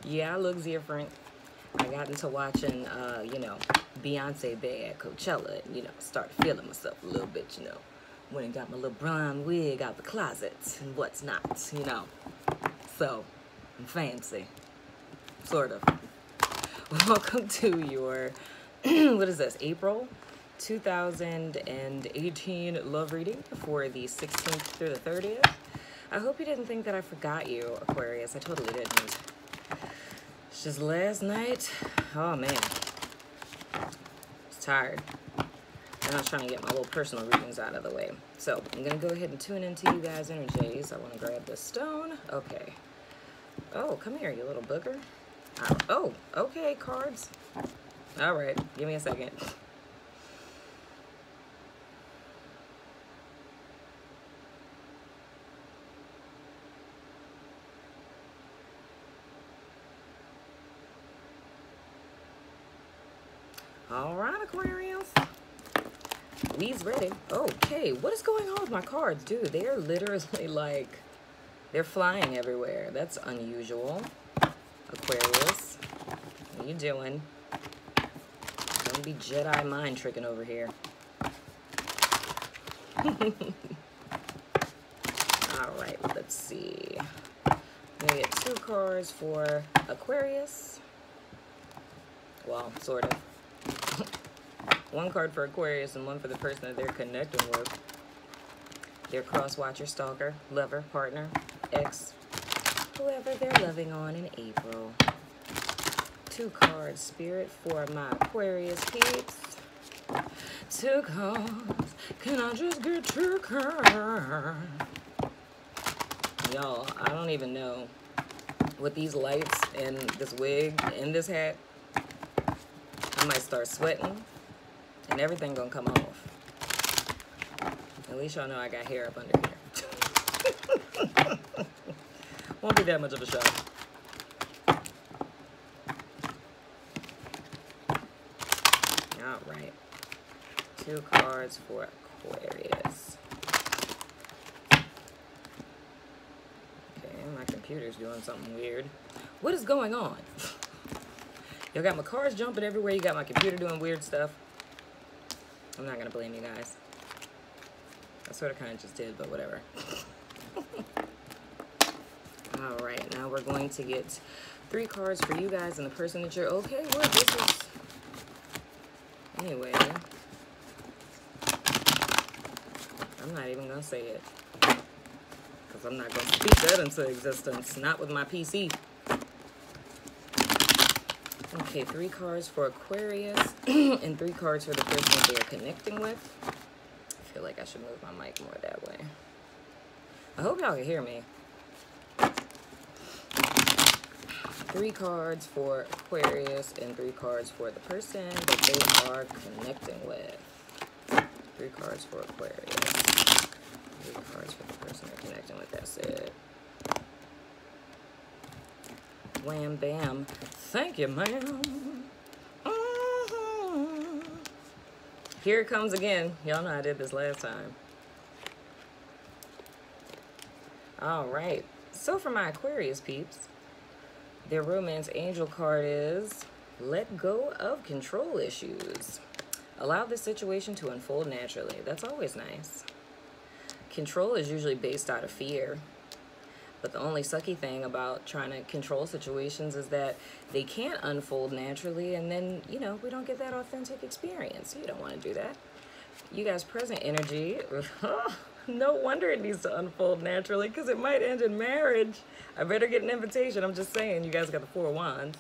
Yeah, I look different. I got into watching, you know, Beyonce there at Coachella, and, you know, started feeling myself a little bit, you know. Went and got my little blonde wig out the closet and what's not, you know. So, I'm fancy. Sort of. Welcome to your, what is this, April 2018 love reading for the 16th through the 30th. I hope you didn't think that I forgot you, Aquarius. I totally didn't. It's just last night, oh man, I was tired. And I was trying to get my little personal readings out of the way. So I'm gonna go ahead and tune into you guys' energies. I wanna grab this stone. Okay. Oh, come here, you little booger. Oh, okay, cards. All right, give me a second. All right, Aquarius. We's ready. Okay, what is going on with my cards? Dude, they're literally like, they're flying everywhere. That's unusual. Aquarius, what are you doing? Don't be Jedi mind tricking over here. All right, let's see. I'm gonna get 2 cards for Aquarius. Well, sort of. 1 card for Aquarius and 1 for the person that they're connecting with. Their cross-watcher, stalker, lover, partner, ex, whoever they're loving on in April. 2 cards, Spirit, for my Aquarius peeps. 2 cards, can I just get 2 cards? Y'all, I don't even know. With these lights and this wig and this hat, I might start sweating and everything gonna come off. At least y'all know I got hair up under here. Won't be that much of a shock. All right. 2 cards for Aquarius. Okay, my computer's doing something weird. What is going on? Y'all got my cards jumping everywhere. You got my computer doing weird stuff. I'm not gonna blame you guys. I sort of kind of just did, but whatever. All right, now we're going to get 3 cards for you guys and the person that you're okay with. This is, anyway, I'm not even gonna say it because I'm not gonna speak that into existence. Not with my PC. Okay, 3 cards for Aquarius and 3 cards for the person that they're connecting with. I feel like I should move my mic more that way. I hope y'all can hear me. 3 cards for Aquarius and 3 cards for the person that they are connecting with. 3 cards for Aquarius. 3 cards for the person they're connecting with. That's it. Wham, bam. Thank you, ma'am. Here it comes again. Y'all know I did this last time. All right. So for my Aquarius peeps, their romance angel card is let go of control issues. Allow the situation to unfold naturally. That's always nice. Control is usually based out of fear. But the only sucky thing about trying to control situations is that they can't unfold naturally, and then, you know, we don't get that authentic experience. You don't want to do that. You guys' present energy, no wonder it needs to unfold naturally, because it might end in marriage. I better get an invitation. I'm just saying, you guys got the 4 of Wands.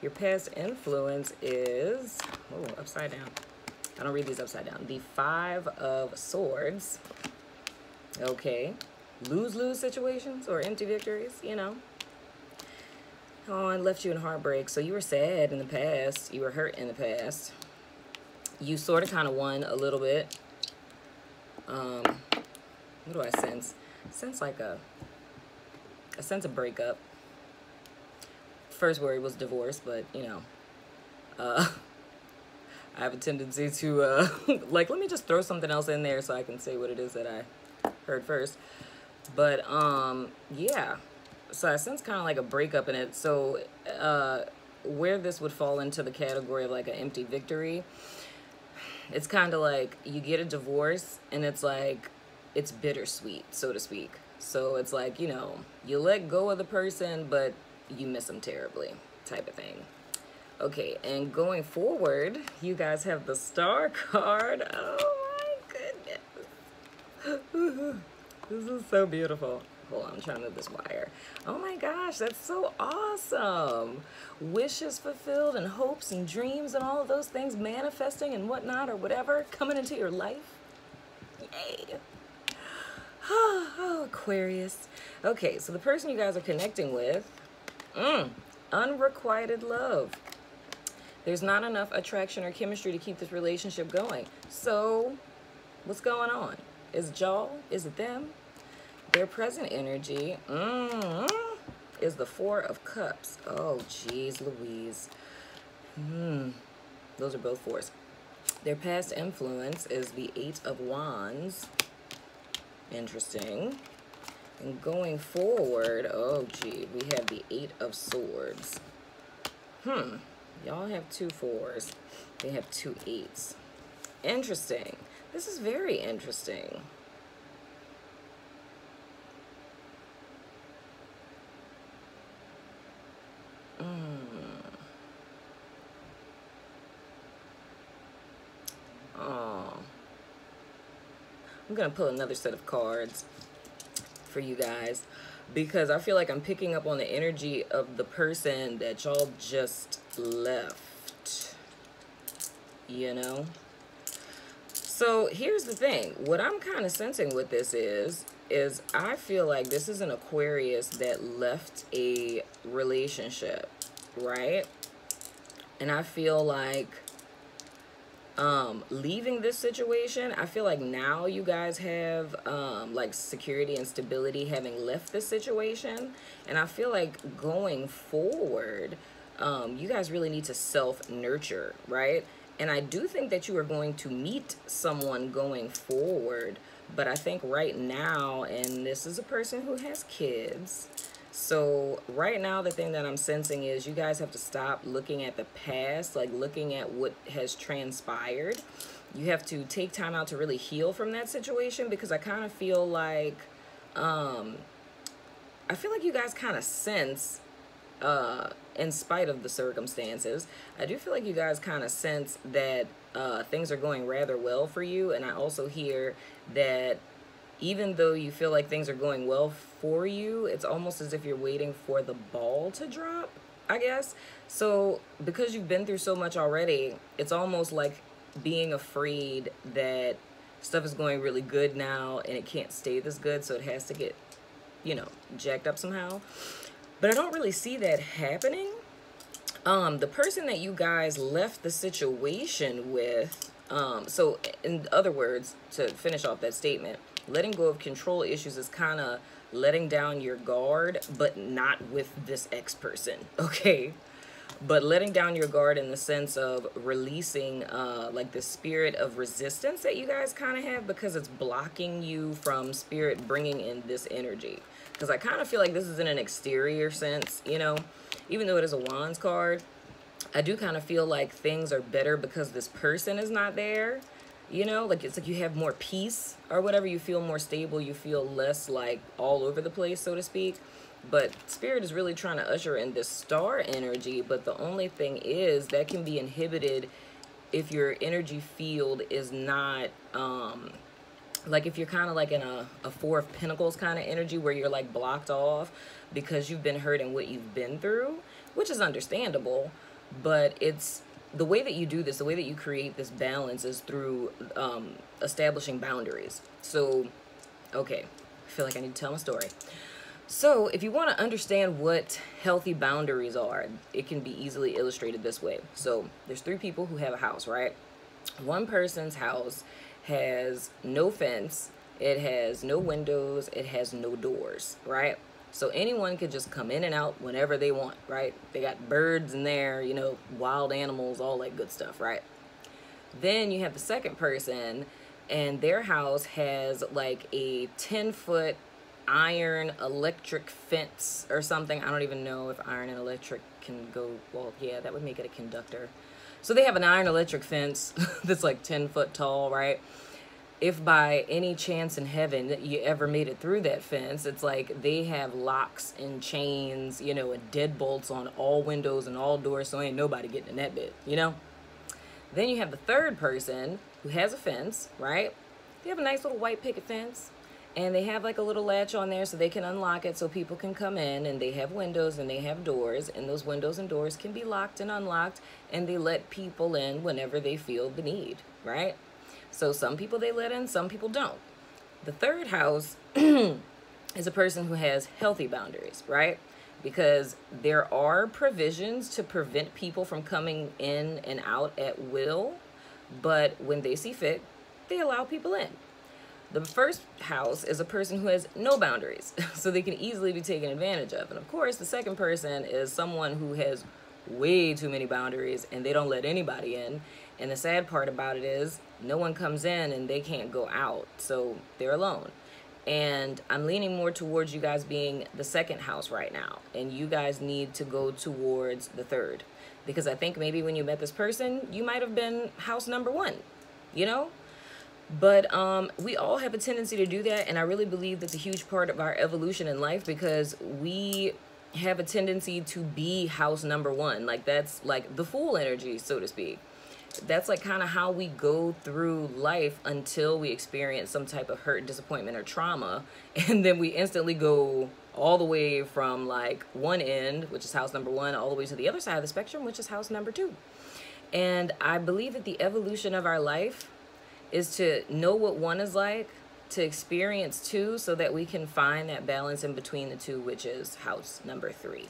Your past influence is, oh, upside down. I don't read these upside down. The 5 of Swords. Okay. Lose-lose situations or empty victories, you know. Oh, and left you in heartbreak. So you were sad in the past. You were hurt in the past. You sort of kind of won a little bit. What do I sense? I sense like a sense of breakup. First word was divorce, but, you know, I have a tendency to, like, let me just throw something else in there so I can say what it is that I heard first. But, yeah, So I sense kind of like a breakup in it. So where this would fall into the category of like an empty victory, it's kind of like you get a divorce and it's like it's bittersweet, so to speak. So it's like, you know, you let go of the person, but you miss them terribly, type of thing. Okay, and going forward, you guys have the Star card. Oh my goodness. This is so beautiful. Hold on, I'm trying to move this wire. Oh my gosh, that's so awesome. Wishes fulfilled and hopes and dreams and all of those things manifesting and whatnot or whatever coming into your life. Yay. Oh, Aquarius. Okay, so the person you guys are connecting with, unrequited love. There's not enough attraction or chemistry to keep this relationship going. So, what's going on? Is it y'all? Is it them? Their present energy is the Four of Cups. Oh, geez, Louise. Those are both fours. Their past influence is the Eight of Wands. Interesting. And going forward, oh, gee, we have the Eight of Swords. Y'all have two fours. They have two eights. Interesting. This is very interesting. Oh. I'm going to pull another set of cards for you guys because I feel like I'm picking up on the energy of the person that y'all just left, you know? So here's the thing. What I'm kind of sensing with this is I feel like this is an Aquarius that left a relationship, right? And I feel like leaving this situation, I feel like now you guys have like security and stability having left this situation, and I feel like going forward you guys really need to self-nurture, right? And I do think that you are going to meet someone going forward, but I think right now, and this is a person who has kids, so right now the thing that I'm sensing is you guys have to stop looking at the past, like looking at what has transpired. You have to take time out to really heal from that situation, because I kind of feel like you guys kind of sense, in spite of the circumstances, I do feel like you guys kind of sense that things are going rather well for you. And I also hear that even though you feel like things are going well for you, it's almost as if you're waiting for the ball to drop, I guess. So because you've been through so much already, it's almost like being afraid that stuff is going really good now and it can't stay this good, so it has to get, you know, jacked up somehow. But I don't really see that happening. The person that you guys left the situation with, so in other words, to finish off that statement, letting go of control issues is kind of letting down your guard, but not with this ex person, okay? But letting down your guard in the sense of releasing like the spirit of resistance that you guys kind of have, because it's blocking you from spirit bringing in this energy. Because I kind of feel like this is in an exterior sense, you know, even though it is a Wands card, I do kind of feel like things are better because this person is not there. You know, like it's like you have more peace or whatever. You feel more stable. You feel less like all over the place, so to speak. But Spirit is really trying to usher in this star energy. But the only thing is that can be inhibited if your energy field is not, like if you're kind of like in a Four of Pentacles kind of energy where you're like blocked off because you've been hurt and what you've been through, which is understandable. But it's the way that you do this, the way that you create this balance is through establishing boundaries. So, okay, I feel like I need to tell my story. So if you want to understand what healthy boundaries are, it can be easily illustrated this way. So there's three people who have a house, right? One person's house has no fence, it has no windows, it has no doors, right? So anyone could just come in and out whenever they want, right? They got birds in there, you know, wild animals, all that good stuff, right? Then you have the second person, and their house has like a 10-foot iron electric fence or something. I don't even know if iron and electric can go, well, yeah, that would make it a conductor. So they have an iron electric fence that's like 10 foot tall, right? If by any chance in heaven that you ever made it through that fence, it's like they have locks and chains, you know, and deadbolts on all windows and all doors, so ain't nobody getting in that bit, you know? Then you have the third person who has a fence, right? They have a nice little white picket fence, and they have like a little latch on there so they can unlock it so people can come in, and they have windows and they have doors, and those windows and doors can be locked and unlocked, and they let people in whenever they feel the need, right? So some people they let in, some people don't. The third house is a person who has healthy boundaries, right? Because there are provisions to prevent people from coming in and out at will, but when they see fit, they allow people in. The first house is a person who has no boundaries, so they can easily be taken advantage of. And of course, the second person is someone who has way too many boundaries and they don't let anybody in. And the sad part about it is no one comes in and they can't go out, so they're alone. And I'm leaning more towards you guys being the second house right now, and you guys need to go towards the third, because I think maybe when you met this person, you might have been house number one, you know? But we all have a tendency to do that, and I really believe that's a huge part of our evolution in life, because we have a tendency to be house number one. Like, that's like the fool energy, so to speak. That's like kind of how we go through life until we experience some type of hurt, disappointment, or trauma, and then we instantly go all the way from like one end, which is house number one, all the way to the other side of the spectrum, which is house number two. And I believe that the evolution of our life is to know what one is like, to experience two, so that we can find that balance in between the two, which is house number three.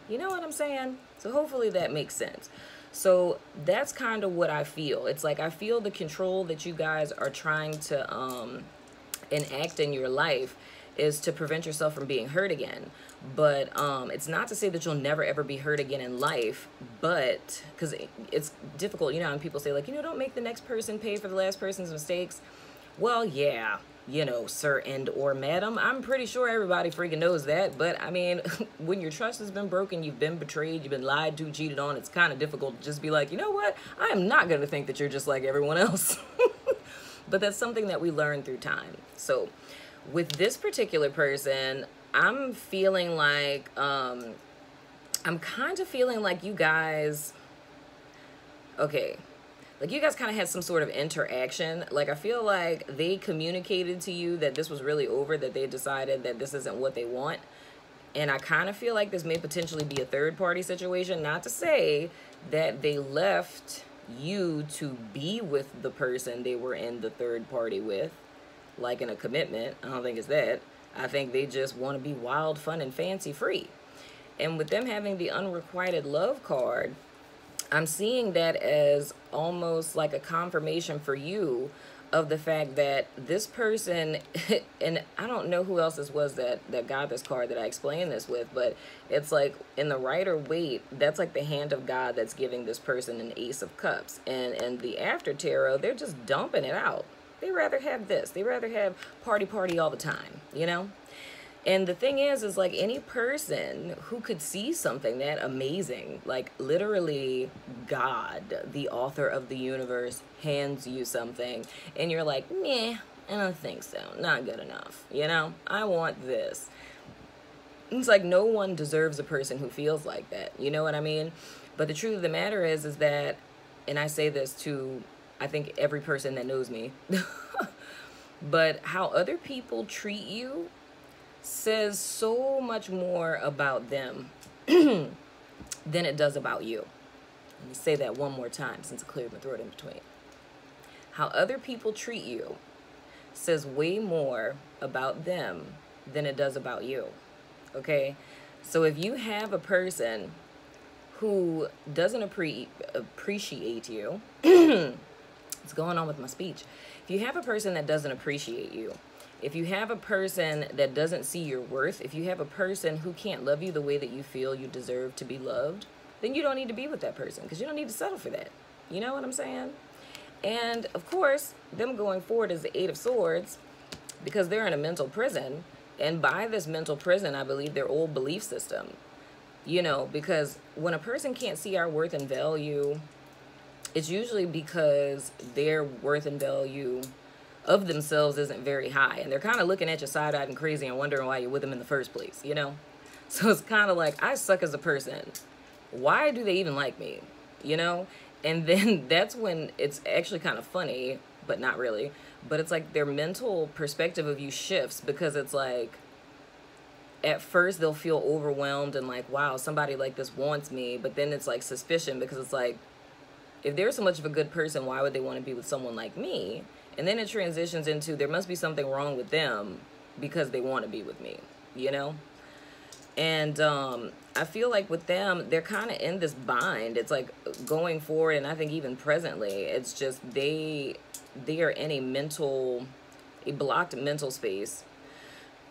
You know what I'm saying? So hopefully that makes sense. So that's kind of what I feel. It's like I feel the control that you guys are trying to enact in your life is to prevent yourself from being hurt again. But it's not to say that you'll never ever be hurt again in life, but because it's difficult, you know, and people say like, you know, don't make the next person pay for the last person's mistakes. Well, yeah, you know, sir and or madam, I'm pretty sure everybody freaking knows that. But I mean, when your trust has been broken, you've been betrayed, you've been lied to, cheated on, it's kind of difficult to just be like, you know what, I am not going to think that you're just like everyone else. But that's something that we learn through time. So with this particular person, I'm feeling like, I'm kind of feeling like you guys, okay, like you guys kind of had some sort of interaction. Like I feel like they communicated to you that this was really over, that they decided that this isn't what they want. And I kind of feel like this may potentially be a third party situation. Not to say that they left you to be with the person they were in the third party with, like in a commitment. I don't think it's that. I think they just want to be wild, fun, and fancy free. And with them having the unrequited love card, I'm seeing that as almost like a confirmation for you of the fact that this person, and I don't know who else this was that got this card that I explained this with, but it's like in the Rider Waite, that's like the hand of God that's giving this person an Ace of Cups. And the After Tarot, they're just dumping it out. They rather have this. They rather have party all the time, you know? And the thing is like any person who could see something that amazing, like literally God, the author of the universe, hands you something and you're like, meh, I don't think so. Not good enough. You know, I want this. It's like no one deserves a person who feels like that. You know what I mean? But the truth of the matter is that, and I say this to, I think every person that knows me, but how other people treat you says so much more about them than it does about you. Let me say that one more time since I cleared my throat in between. How other people treat you says way more about them than it does about you. Okay? So if you have a person who doesn't appreciate you, what's going on with my speech? If you have a person that doesn't appreciate you, if you have a person that doesn't see your worth, if you have a person who can't love you the way that you feel you deserve to be loved, then you don't need to be with that person because you don't need to settle for that. You know what I'm saying? And of course, them going forward is the Eight of Swords because they're in a mental prison. And by this mental prison, I believe their old belief system, you know, because when a person can't see our worth and value, it's usually because their worth and value of themselves isn't very high. And they're kind of looking at you side-eyed and crazy and wondering why you're with them in the first place, you know? So it's kind of like, I suck as a person. Why do they even like me, you know? And then that's when it's actually kind of funny, but not really. But it's like their mental perspective of you shifts, because it's like, at first they'll feel overwhelmed and like, wow, somebody like this wants me. But then it's like suspicion, because it's like, if they're so much of a good person, why would they want to be with someone like me? And then it transitions into, there must be something wrong with them because they want to be with me, you know? And I feel like with them, they're kind of in this bind. It's like going forward, and I think even presently, it's just they are in a blocked mental space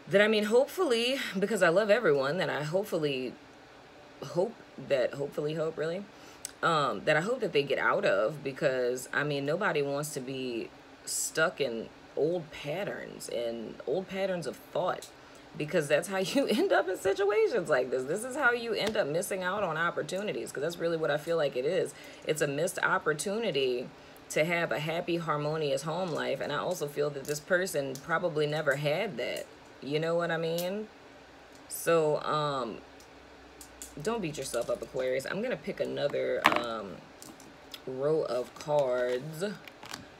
that, I mean, hopefully, because I love everyone, that I hope really, that I hope that they get out of, because, I mean, nobody wants to be stuck in old patterns of thought, because that's how you end up in situations like this. This is how you end up missing out on opportunities, because that's really what I feel like it is. It's a missed opportunity to have a happy, harmonious home life, and I also feel that this person probably never had that. You know what I mean? So, don't beat yourself up, Aquarius. I'm going to pick another row of cards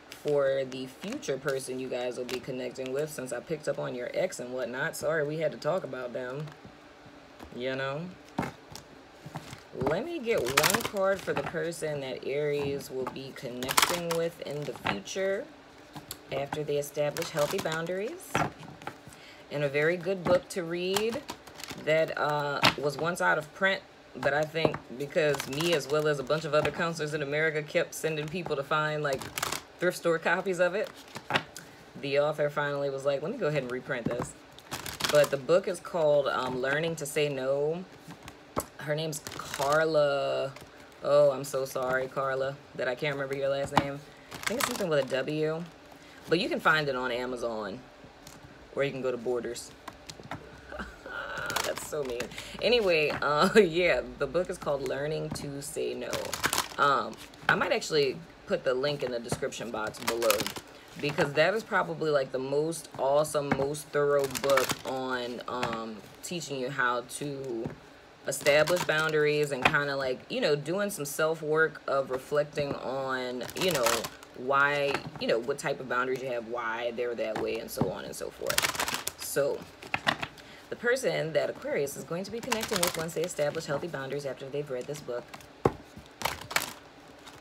for the future person you guys will be connecting with, since I picked up on your ex and whatnot. Sorry, we had to talk about them, you know? Let me get one card for the person that Aries will be connecting with in the future after they establish healthy boundaries. And a very good book to read that was once out of print, but I think because me, as well as a bunch of other counselors in America, kept sending people to find like thrift store copies of it, the author finally was like, let me go ahead and reprint this. But the book is called Learning to Say No. Her name's Carla. Oh, I'm so sorry, Carla, that I can't remember your last name. I think it's something with a W. But you can find it on Amazon, or you can go to Borders. That's so mean. Anyway, yeah, the book is called Learning to Say No. I might actually put the link in the description box below, because that is probably like the most awesome, most thorough book on teaching you how to establish boundaries, and kind of like, you know, doing some self-work of reflecting on, you know, why, you know, what type of boundaries you have, why they're that way, and so on and so forth. So the person that Aquarius is going to be connecting with once they establish healthy boundaries after they've read this book,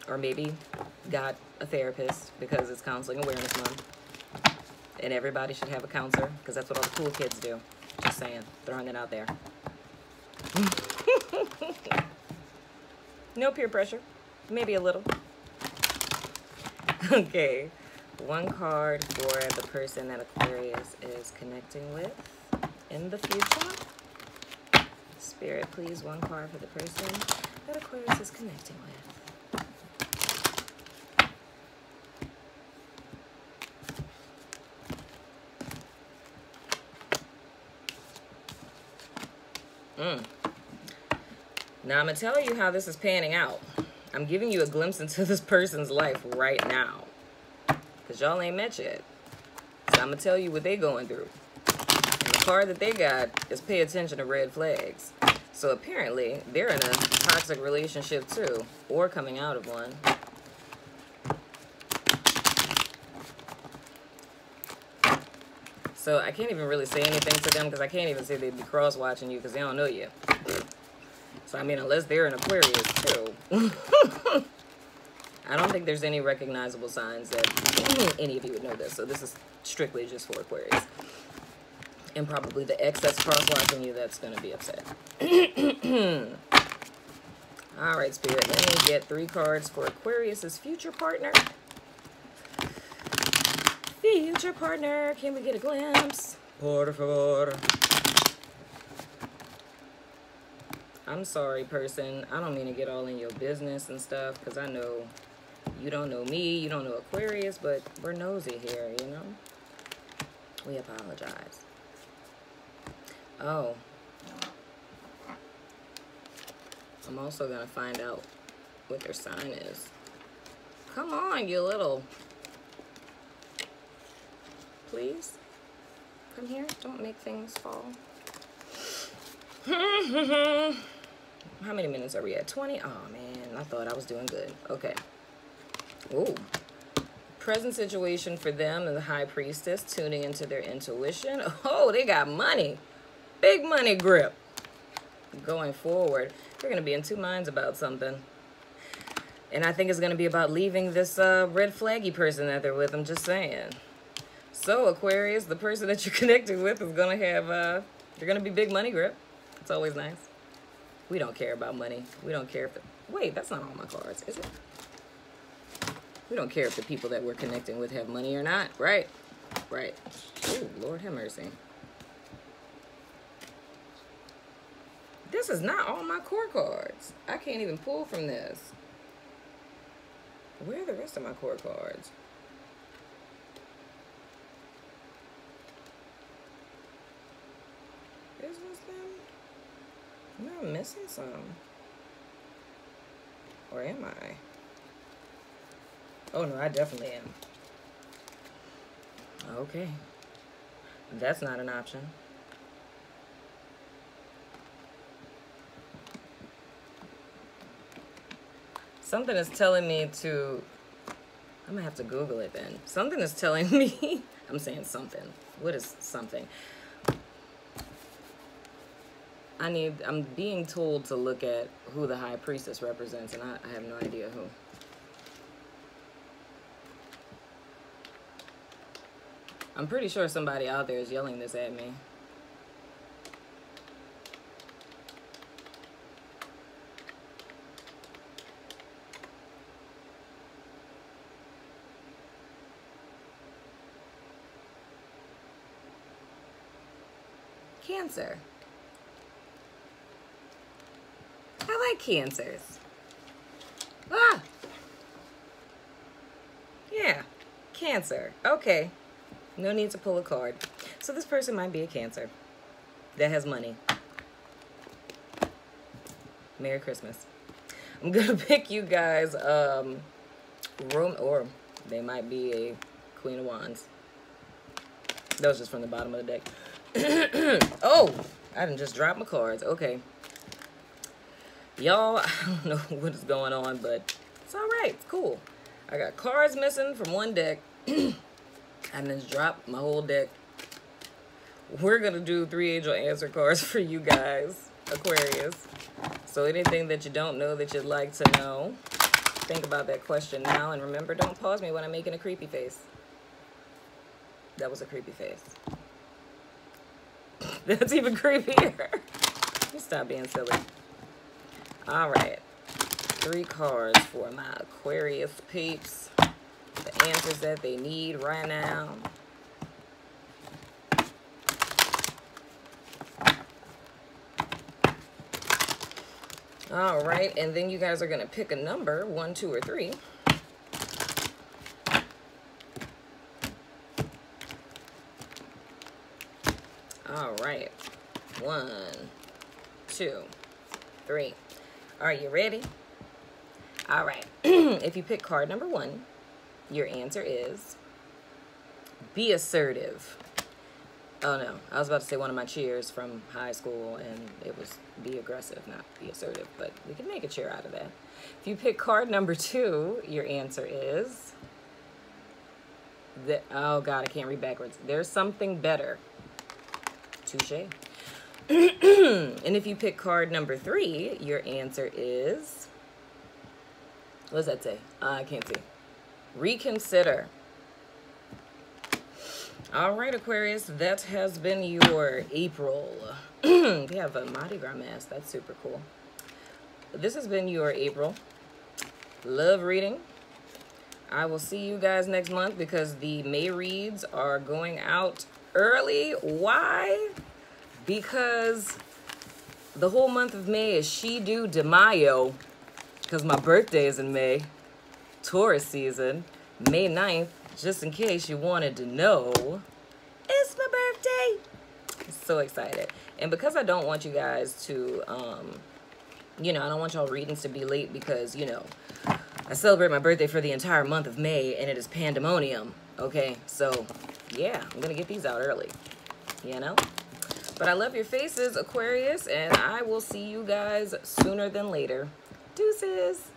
or maybe got a therapist, because it's Counseling Awareness Month, and everybody should have a counselor, because that's what all the cool kids do. Just saying, throwing it out there. No peer pressure, maybe a little. Okay, one card for the person that Aquarius is connecting with in the future. Spirit, please, one card for the person that Aquarius is connecting with. Now, I'm going to tell you how this is panning out. I'm giving you a glimpse into this person's life right now, because y'all ain't met yet. So I'm going to tell you what they're going through. And the card that they got is pay attention to red flags. So apparently, they're in a toxic relationship too, or coming out of one. So I can't even really say anything to them, because I can't even say they'd be cross-watching you, because they don't know you. So, I mean, unless they're an Aquarius, too. I don't think there's any recognizable signs that any of you would know this. So this is strictly just for Aquarius. And probably the ex that's cross-watching you that's going to be upset. All right, Spirit. Let me get 3 cards for Aquarius's future partner. Future partner. Can we get a glimpse? Por favor. I'm sorry, person. I don't mean to get all in your business and stuff, because I know you don't know me, you don't know Aquarius, but we're nosy here, you know? We apologize. Oh. I'm also going to find out what their sign is. Come on, you little... Please? Come here. Don't make things fall. How many minutes are we at? 20? Oh, man. I thought I was doing good. Okay. Ooh. Present situation for them and the high priestess tuning into their intuition. Oh, they got money. Big money grip. Going forward, they're going to be in two minds about something. And I think it's going to be about leaving this red flaggy person that they're with. I'm just saying. So, Aquarius, the person that you're connecting with is going to have, they're going to be big money grip. It's always nice. We don't care about money. We don't care if the... Wait, that's not all my cards, is it? We don't care if the people that we're connecting with have money or not, right? Right. Oh, Lord have mercy. This is not all my core cards. I can't even pull from this. Where are the rest of my core cards? Is this them? No, I'm missing some. Or am I? Oh, no, I definitely am. Okay. That's not an option. Something is telling me to... I'm going to have to Google it then. Something is telling me... I'm saying something. What is something? I'm being told to look at who the High Priestess represents, and I have no idea who. I'm pretty sure somebody out there is yelling this at me. Cancer. I like Cancers. Ah! Yeah, Cancer. Okay. No need to pull a card. So this person might be a Cancer that has money. Merry Christmas. I'm gonna pick you guys or they might be a Queen of Wands. That was just from the bottom of the deck. Oh, I didn't just drop my cards. Okay. Y'all, I don't know what is going on, but it's all right. It's cool. I got cards missing from one deck. I just dropped my whole deck. We're going to do 3 angel answer cards for you guys, Aquarius. So anything that you don't know that you'd like to know, think about that question now. And remember, don't pause me when I'm making a creepy face. That was a creepy face. That's even creepier. You stop being silly. All right. 3 cards for my Aquarius peeps. The answers that they need right now. All right. And then you guys are going to pick a number, 1, 2, or 3. All right. 1, 2, 3. Are you ready? All right. If you pick card number 1, your answer is be assertive. Oh, no. I was about to say one of my cheers from high school, and it was be aggressive, not be assertive. But we can make a cheer out of that. If you pick card number 2, your answer is... oh, God, I can't read backwards. There's something better. Touché. And if you pick card number 3, your answer is... what does that say? I can't see. Reconsider. All right, Aquarius, that has been your April. We have a Mardi Gras mask. That's super cool. This has been your April love reading. I will see you guys next month because the May reads are going out early. Why? Because the whole month of May is She Do de Mayo, because my birthday is in May. Taurus season, May 9th, just in case you wanted to know, it's my birthday. So excited. And because I don't want you guys to, you know, I don't want y'all readings to be late because, you know, I celebrate my birthday for the entire month of May and it is pandemonium. Okay, so yeah, I'm gonna get these out early, you know. But I love your faces, Aquarius, and I will see you guys sooner than later. Deuces.